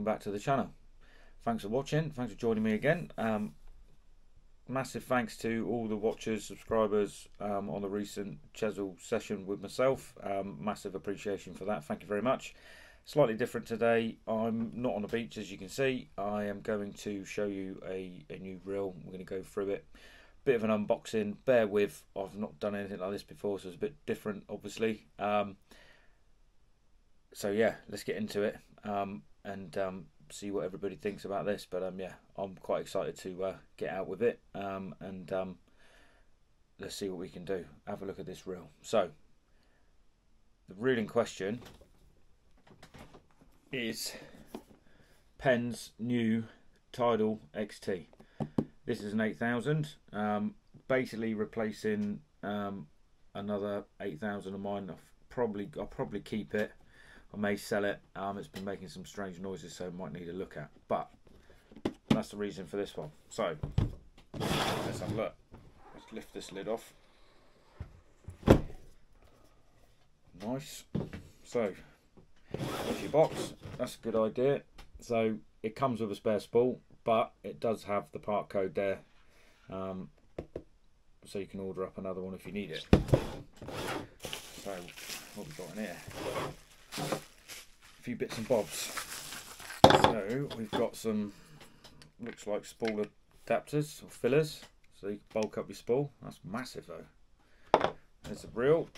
back to the channel. Thanks for watching, thanks for joining me again. Massive thanks to all the watchers, subscribers on the recent Chesil session with myself. Massive appreciation for that, thank you very much. Slightly different today. I'm not on the beach, as you can see. I am going to show you a new reel. We're going to go through it. Bit of an unboxing, bear with. I've not done anything like this before, so it's a bit different, obviously. So yeah, let's get into it and see what everybody thinks about this. But yeah, I'm quite excited to get out with it and let's see what we can do. Have a look at this reel. So the reel in question is Penn's new Tidal XT. This is an 8000, basically replacing another 8000 of mine. I'll probably keep it. I may sell it. It's been making some strange noises, so it might need a look at. But that's the reason for this one. So let's have a look. Let's lift this lid off. Nice. So there's your box. That's a good idea. So it comes with a spare spool, but it does have the part code there, so you can order up another one if you need it. So what we've got in here, a few bits and bobs. So we've got some, looks like spool adapters or fillers, so you can bulk up your spool. That's massive though. There's a reel.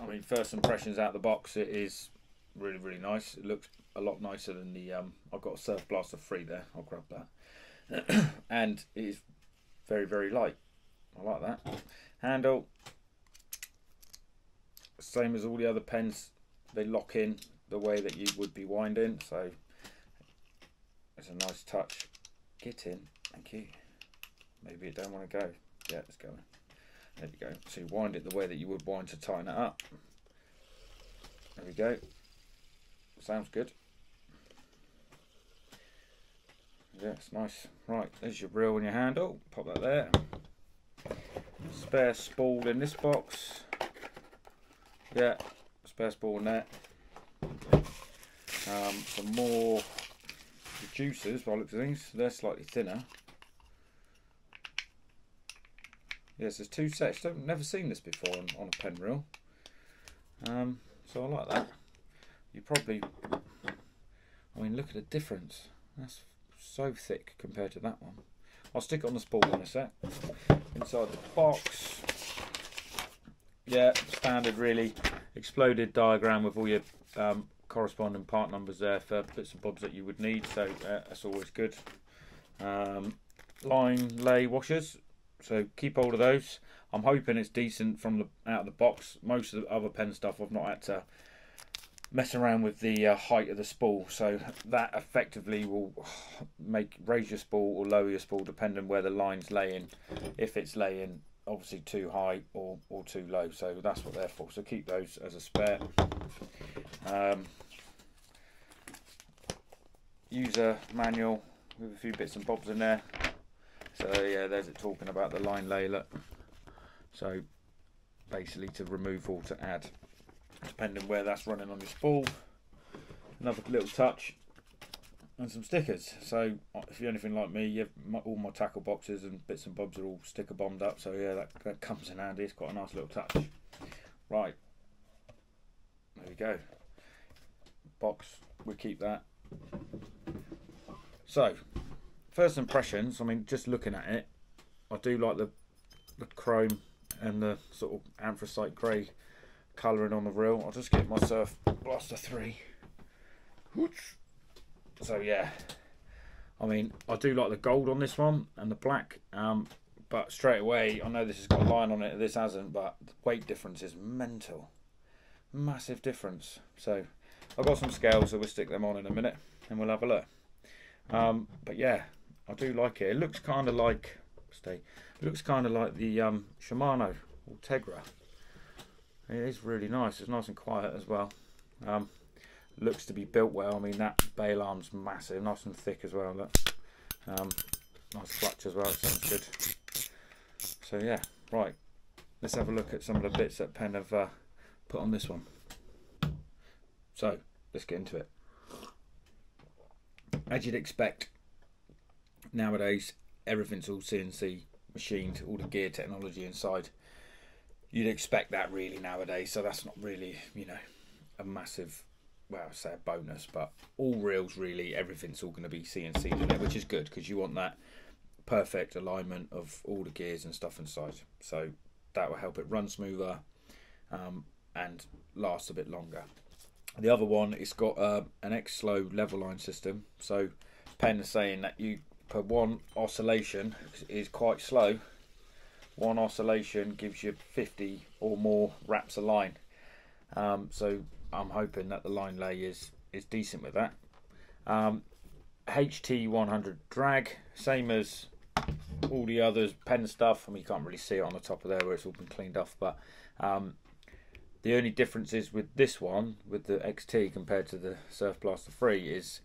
I mean, first impressions out the box, it is really nice. It looks a lot nicer than the I've got a Surf Blaster 3 there. I'll grab that. And it is very light. I like that. Handle, same as all the other pens, they lock in the way that you would be winding, so it's a nice touch. Get in, thank you. Maybe it don't want to go. Yeah, it's going. There you go. So you wind it the way that you would wind to tighten it up. There we go. Sounds good. Yeah, it's nice. Right, there's your reel and your handle. Pop that there. Spare spool in this box. Yeah, spare spool in there. Some more reducers by the looks of things. They're slightly thinner. Yes, there's two sets. I've never seen this before on a pen reel. So I like that. You probably, I mean, look at the difference. That's so thick compared to that one. I'll stick it on the spool in a sec. Inside the box, yeah, standard really. Exploded diagram with all your corresponding part numbers there for bits and bobs that you would need, so that's always good. Line lay washers, so keep hold of those. I'm hoping it's decent from the out of the box. Most of the other pen stuff I've not had to mess around with the height of the spool, so that effectively will raise your spool or lower your spool depending where the line's laying, if it's laying obviously too high or too low, so that's what they're for. So keep those as a spare. User manual with a few bits and bobs in there. So yeah, there's it talking about the line lay. Look, so basically to remove or to add, depending where that's running on your spool. Another little touch, and some stickers. So if you're anything like me, all my tackle boxes and bits and bobs are all sticker bombed up, so yeah, that comes in handy. It's quite a nice little touch. Right, there we go. Box, we'll keep that. So first impressions, I mean, just looking at it, I do like the chrome and the sort of anthracite grey colouring on the reel. I'll just get my Surf Blaster 3. So yeah, I mean, I do like the gold on this one and the black, but straight away, I know this has got a line on it, this hasn't, but the weight difference is mental. Massive difference. So I've got some scales, so we'll stick them on in a minute and we'll have a look. But yeah, I do like it. It looks kind of like, the Shimano or Tegra. It is really nice. It's nice and quiet as well. Looks to be built well. I mean, that bail arm's massive, nice and thick as well. Look. Nice clutch as well. It sounds good. So yeah, right. Let's have a look at some of the bits that Penn have put on this one. So let's get into it. as you'd expect nowadays, everything's all CNC machined, all the gear technology inside. You'd expect that really nowadays, so that's not really, you know, a massive, well, I'd say a bonus, but all reels really, everything's all going to be CNC'd in it, which is good because you want that perfect alignment of all the gears and stuff inside. So that will help it run smoother and last a bit longer. The other one, it's got an X-Slow level line system. So Penn is saying that you, per one oscillation, is quite slow. One oscillation gives you 50 or more wraps of line. So I'm hoping that the line lay is decent with that. HT 100 drag, same as all the others Penn stuff. I mean, you can't really see it on the top of there where it's all been cleaned off, but the only difference is with this one, with the XT compared to the Surf Blaster 3, is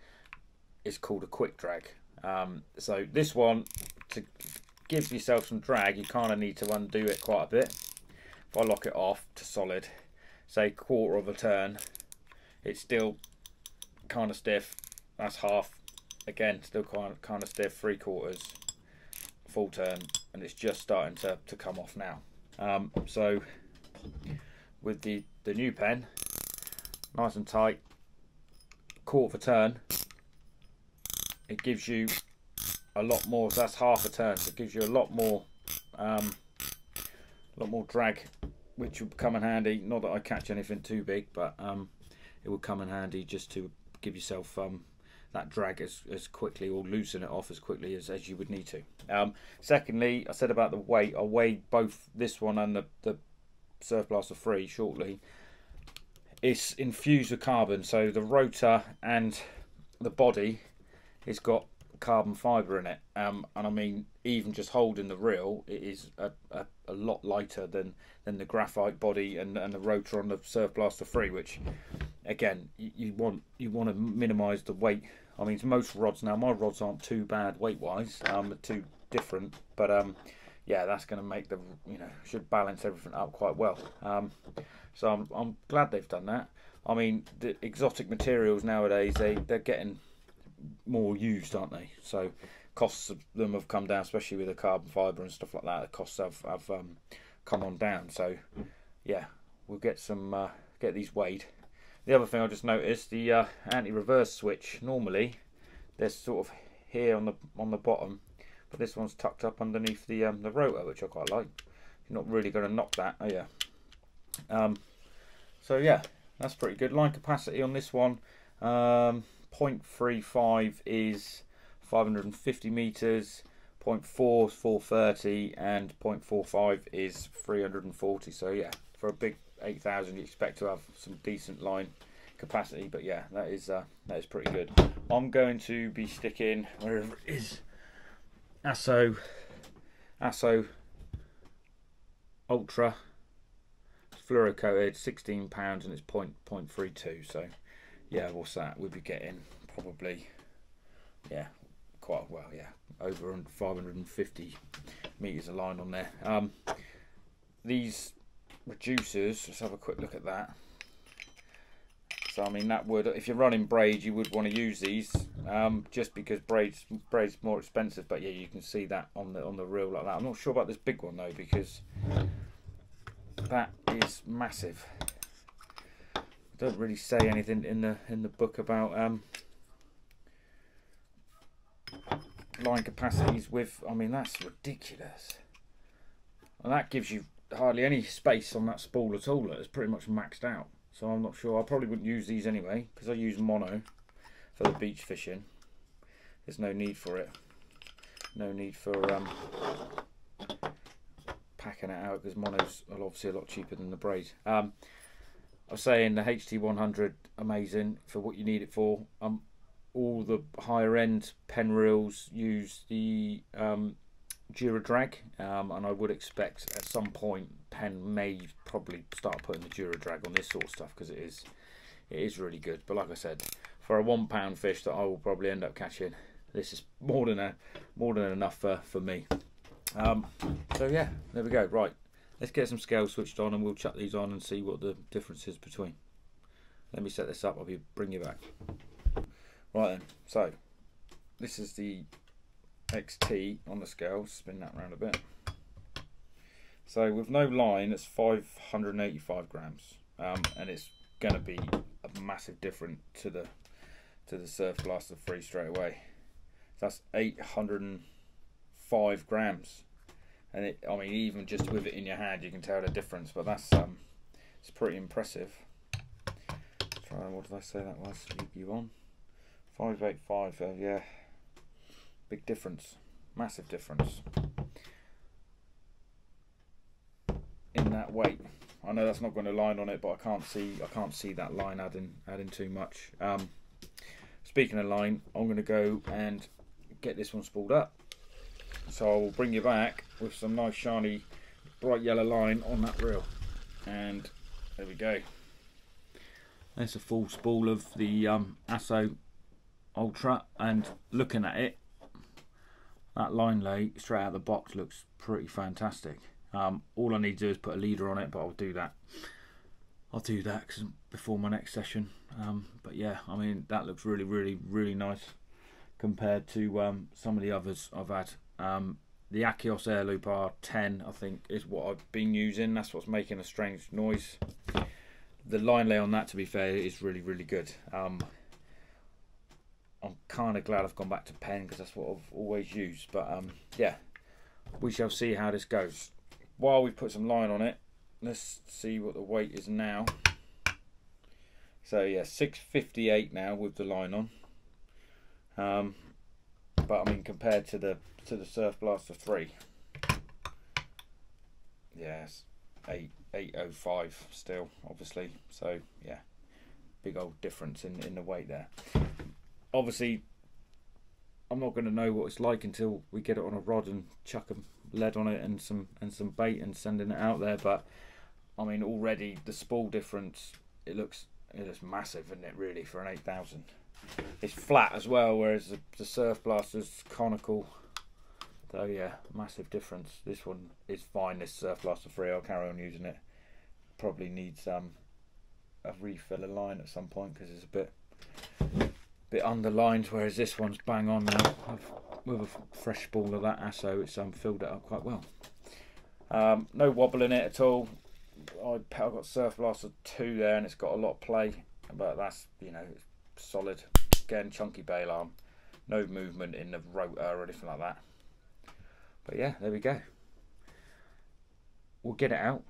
it's called a quick drag. So this one, to give yourself some drag, you kind of need to undo it quite a bit. If I lock it off to solid, say quarter of a turn, it's still kind of stiff. That's half. Again, still kind of stiff. 3/4, full turn, and it's just starting to come off now. So with the new Penn, nice and tight, quarter of a turn, it gives you a lot more. So that's half a turn, so it gives you a lot more drag, which will come in handy. Not that I catch anything too big, but it will come in handy just to give yourself that drag as quickly, or loosen it off as quickly as you would need to. Secondly, I said about the weight. I weighed both this one and the Surf Blaster 3 shortly. It's infused with carbon, so the rotor and the body, it's got carbon fibre in it, and I mean, even just holding the reel, it is a lot lighter than the graphite body and the rotor on the Surf Blaster 3, which again, you want to minimise the weight. I mean, most rods now, my rods aren't too bad weight wise, too different, but yeah, that's going to make the, you know, should balance everything up quite well. So I'm glad they've done that. I mean, the exotic materials nowadays, they're getting more used, aren't they? So costs of them have come down, especially with the carbon fibre and stuff like that. The costs have come on down. So yeah, we'll get some get these weighed. The other thing I just noticed, the anti-reverse switch. Normally, there's sort of here on the bottom, but this one's tucked up underneath the rotor, which I quite like. You're not really going to knock that, are you? So yeah, that's pretty good. Line capacity on this one, 0.35 is 550 meters, 0.4 is 430, and 0.45 is 340. So yeah, for a big 8,000, you expect to have some decent line capacity. But yeah, that is pretty good. I'm going to be sticking wherever it is, ASSO Ultra. Fluoro coated, £16, and it's 0.32. So yeah, what's that? We'll be getting probably, yeah, quite well, yeah, over 550 meters of line on there. These reducers, let's have a quick look at that. So I mean, that would, if you're running braid, you would want to use these, just because braid's more expensive. But yeah, you can see that on the reel like that. I'm not sure about this big one though, because that is massive. Don't really say anything in the book about line capacities with. I mean, that's ridiculous, and that gives you hardly any space on that spool at all. It's pretty much maxed out. So I'm not sure. I probably wouldn't use these anyway, because I use mono for the beach fishing. There's no need for it. No need for packing it out, because monos are obviously a lot cheaper than the braid. I was saying the HT100, amazing for what you need it for. All the higher end Penn reels use the Dura drag, and I would expect at some point Penn may probably start putting the Dura drag on this sort of stuff, because it is really good. But like I said, for a £1 fish that I will probably end up catching, this is more than enough for me. So yeah, there we go. Right, let's get some scales switched on, and we'll chuck these on and see what the difference is between. Let me set this up. I'll bring you back. Right then, so this is the XT on the scale. Spin that around a bit. So with no line, it's 585 grams, and it's going to be a massive difference to the Surf Blaster 3 straight away. So that's 805 grams, and I mean, even just with it in your hand, you can tell the difference. But that's it's pretty impressive. What did I say that was? You on 585? Yeah, big difference, massive difference in that weight. I know that's not going to line on it, but I can't see that line adding too much. Speaking of line, I'm going to go and get this one spooled up. So I will bring you back with some nice shiny bright yellow line on that reel. And there we go. There's a full spool of the Akios Ultra, and looking at it, that line lay straight out of the box looks pretty fantastic. All I need to do is put a leader on it, but I'll do that cause before my next session. But yeah, I mean, that looks really nice compared to some of the others I've had. The Akios Air Loop R10, I think, is what I've been using. That's what's making a strange noise. The line lay on that, to be fair, is really good. I'm kind of glad I've gone back to Penn, because that's what I've always used. But yeah, we shall see how this goes. While we put some line on it, let's see what the weight is now. So yeah, 658 now with the line on. But I mean, compared to the Surf Blaster 3, yes, 805 still, obviously. So yeah, big old difference in the weight there. Obviously, I'm not going to know what it's like until we get it on a rod and chuck a lead on it and some bait and sending it out there. But I mean, already the spool difference, it looks massive, isn't it, really, for an 8000. It's flat as well, whereas the Surf Blaster's conical. So yeah, massive difference. This one is fine, this Surf Blaster 3. I'll carry on using it. Probably needs a refill of line at some point, because it's a bit underlined, whereas this one's bang on now. With a fresh spool of that Akios, it's filled it up quite well. No wobble in it at all. I've got Surf Blaster 2 there, and it's got a lot of play, but that's, you know, it's solid. Again, chunky bail arm, no movement in the rotor or anything like that. But yeah, there we go. We'll get it out.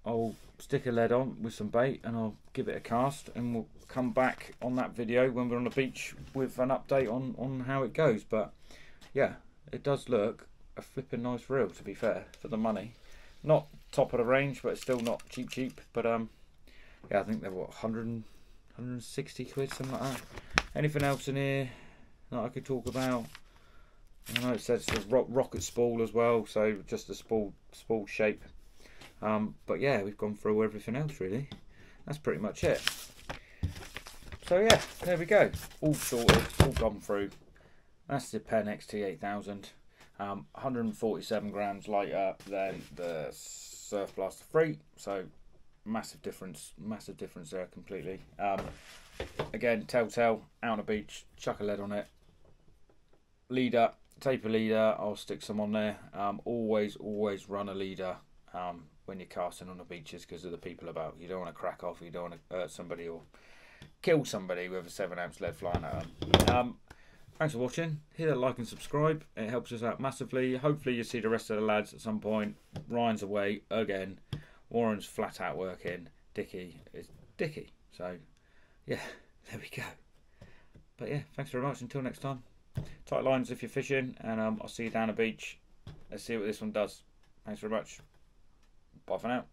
I'll stick a lead on with some bait, and I'll give it a cast, and we'll come back on that video when we're on the beach with an update on how it goes. But yeah, it does look a flipping nice reel, to be fair, for the money. Not top of the range, but it's still not cheap. But yeah, I think they're what, 160 quid, something like that. Anything else in here that I could talk about? I know it says it's a rocket spool as well, so just a spool shape. But yeah, we've gone through everything else really. That's pretty much it. So yeah, there we go. All sorted, all gone through. That's the Penn XT 8000. 147 grams lighter than the Surf Blaster 3. So massive difference there completely. Again, telltale, out on the beach, chuck a lead on it. Leader, taper leader, I'll stick some on there. Always run a leader when you're casting on the beaches, because of the people about. You don't want to crack off, you don't want to hurt somebody or kill somebody with a 7-ounce lead flying at them. Thanks for watching. Hit that like and subscribe, it helps us out massively. Hopefully you see the rest of the lads at some point. Ryan's away again, Warren's flat out working, Dickie is Dickie. So yeah, there we go. But yeah, thanks very much, until next time. Tight lines if you're fishing, and I'll see you down the beach. Let's see what this one does. Thanks very much. Bye for now.